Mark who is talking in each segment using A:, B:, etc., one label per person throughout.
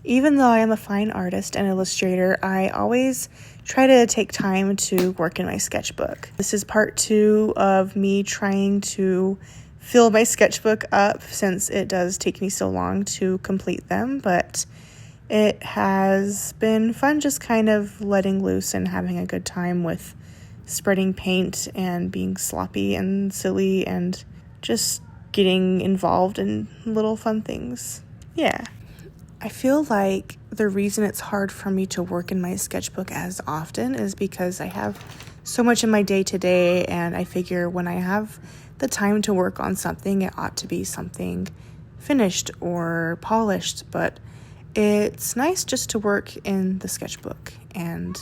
A: Even though I am a fine artist and illustrator, I always try to take time to work in my sketchbook. This is part 2 of me trying to fill my sketchbook up since it does take me so long to complete them, but it has been fun just kind of letting loose and having a good time with spreading paint and being sloppy and silly and just getting involved in little fun things. Yeah. I feel like the reason it's hard for me to work in my sketchbook as often is because I have so much in my day-to-day, and I figure when I have the time to work on something, it ought to be something finished or polished, but it's nice just to work in the sketchbook and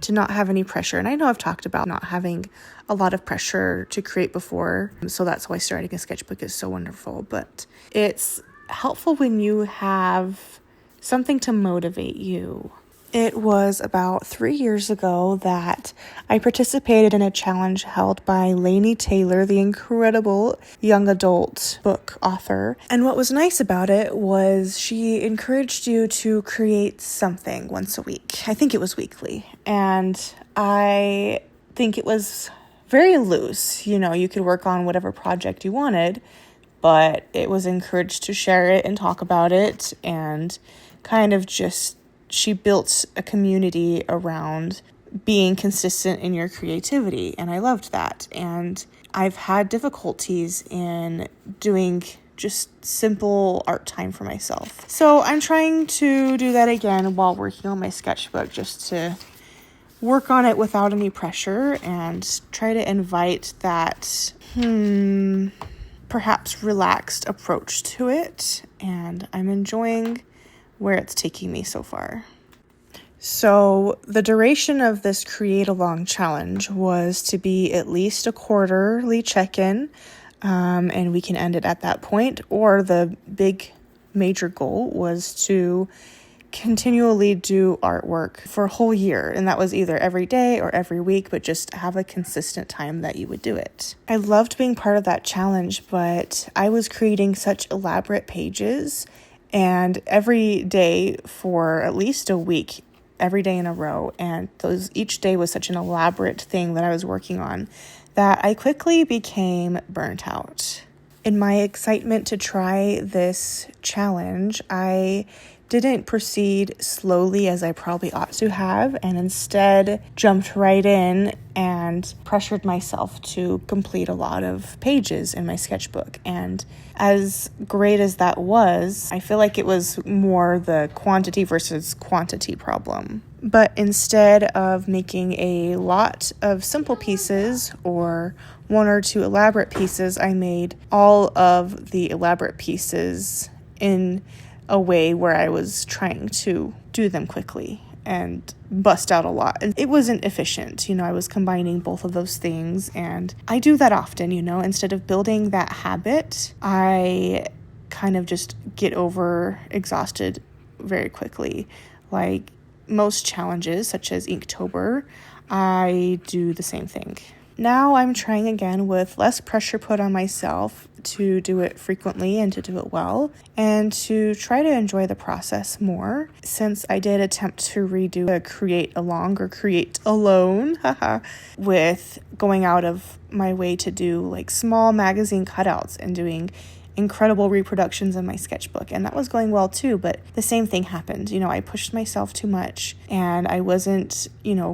A: to not have any pressure. And I know I've talked about not having a lot of pressure to create before, so that's why starting a sketchbook is so wonderful, but it's helpful when you have something to motivate you. It was about 3 years ago that I participated in a challenge held by Laini Taylor, the incredible young adult book author. And what was nice about it was she encouraged you to create something once a week. I think it was weekly. And I think it was very loose. You know, you could work on whatever project you wanted, but it was encouraged to share it and talk about it, and kind of just, she built a community around being consistent in your creativity, and I loved that. And I've had difficulties in doing just simple art time for myself. So I'm trying to do that again while working on my sketchbook, just to work on it without any pressure and try to invite that perhaps relaxed approach to it, and I'm enjoying where it's taking me so far. So the duration of this Create Along challenge was to be at least a quarterly check-in, and we can end it at that point, or the big major goal was to continually do artwork for a whole year, and that was either every day or every week, but just have a consistent time that you would do it. I loved being part of that challenge, but I was creating such elaborate pages, and every day for at least a week, every day in a row, and each day was such an elaborate thing that I was working on that I quickly became burnt out. In my excitement to try this challenge, I didn't proceed slowly as I probably ought to have, and instead jumped right in and pressured myself to complete a lot of pages in my sketchbook. And as great as that was, I feel like it was more the quantity versus quantity problem. But instead of making a lot of simple pieces or 1 or 2 elaborate pieces, I made all of the elaborate pieces in a way where I was trying to do them quickly and bust out a lot. And it wasn't efficient. I was combining both of those things, and I do that often, instead of building that habit, I kind of just get exhausted very quickly. Like most challenges, such as Inktober, I do the same thing. Now I'm trying again with less pressure put on myself to do it frequently and to do it well, and to try to enjoy the process more. Since I did attempt to redo a Create Along or Create Alone, with going out of my way to do like small magazine cutouts and doing incredible reproductions in my sketchbook, and that was going well too, but the same thing happened. I pushed myself too much, and I wasn't,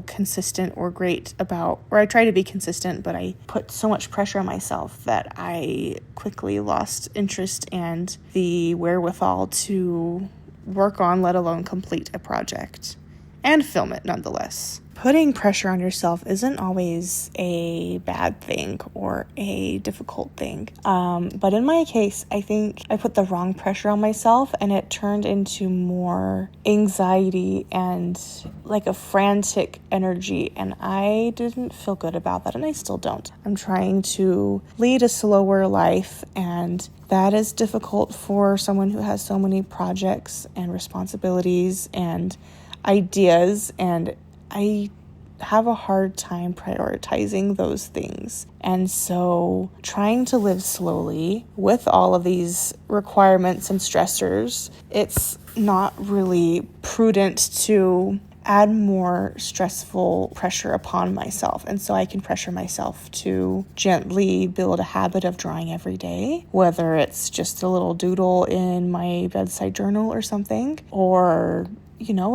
A: consistent or great about, or I tried to be consistent, but I put so much pressure on myself that I quickly lost interest and the wherewithal to work on, let alone complete a project and film it nonetheless. Putting pressure on yourself isn't always a bad thing or a difficult thing. But in my case, I think I put the wrong pressure on myself, and it turned into more anxiety and like a frantic energy. And I didn't feel good about that, and I still don't. I'm trying to lead a slower life, and that is difficult for someone who has so many projects and responsibilities and ideas, and I have a hard time prioritizing those things. And so trying to live slowly with all of these requirements and stressors, it's not really prudent to add more stressful pressure upon myself. And so I can pressure myself to gently build a habit of drawing every day, whether it's just a little doodle in my bedside journal or something, or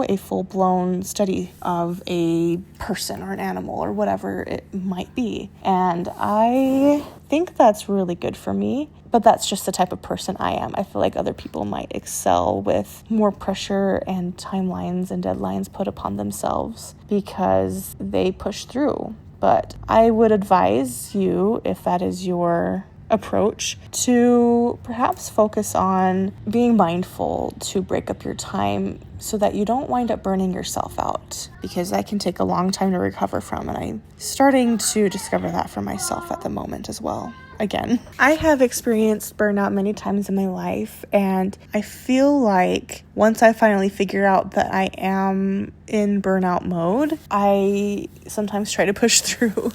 A: a full-blown study of a person or an animal or whatever it might be. And I think that's really good for me, but that's just the type of person I am. I feel like other people might excel with more pressure and timelines and deadlines put upon themselves because they push through. But I would advise you, if that is your approach, to perhaps focus on being mindful to break up your time so that you don't wind up burning yourself out, because that can take a long time to recover from, and I'm starting to discover that for myself at the moment as well. Again, I have experienced burnout many times in my life, and I feel like once I finally figure out that I am in burnout mode, I sometimes try to push through.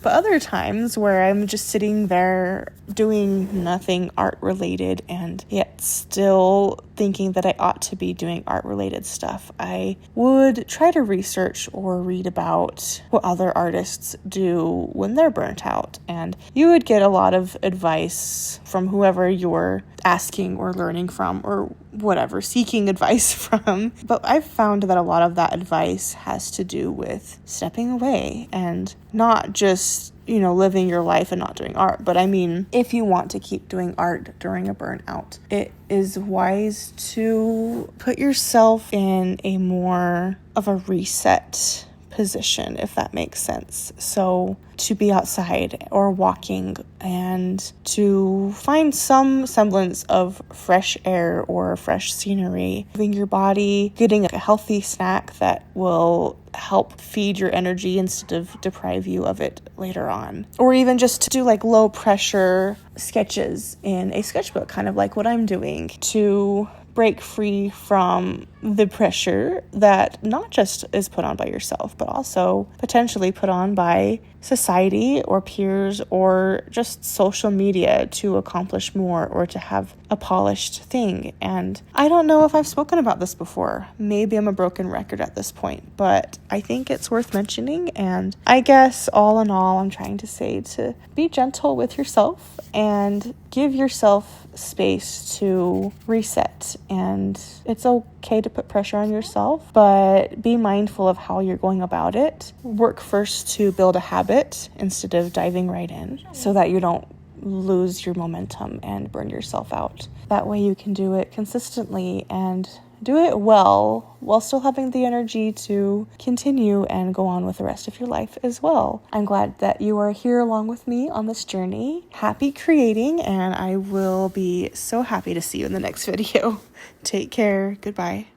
A: But other times where I'm just sitting there doing nothing art related and yet still thinking that I ought to be doing art related stuff, I would try to research or read about what other artists do when they're burnt out. And you would get a lot of advice from whoever you're asking or learning from or whatever, seeking advice from. But I've found that a lot of that advice has to do with stepping away and not just, living your life and not doing art. But I mean, if you want to keep doing art during a burnout, it is wise to put yourself in a more of a reset position, if that makes sense. So to be outside or walking and to find some semblance of fresh air or fresh scenery, moving your body, getting a healthy snack that will help feed your energy instead of deprive you of it later on. Or even just to do like low pressure sketches in a sketchbook, kind of like what I'm doing, to break free from the pressure that not just is put on by yourself, but also potentially put on by society or peers or just social media to accomplish more or to have a polished thing. And I don't know if I've spoken about this before. Maybe I'm a broken record at this point, but I think it's worth mentioning. And I guess all in all, I'm trying to say to be gentle with yourself and give yourself space to reset. And it's okay to put pressure on yourself, but be mindful of how you're going about it. Work first to build a habit instead of diving right in so that you don't lose your momentum and burn yourself out. That way you can do it consistently and do it well while still having the energy to continue and go on with the rest of your life as well. I'm glad that you are here along with me on this journey. Happy creating, and I will be so happy to see you in the next video. Take care. Goodbye.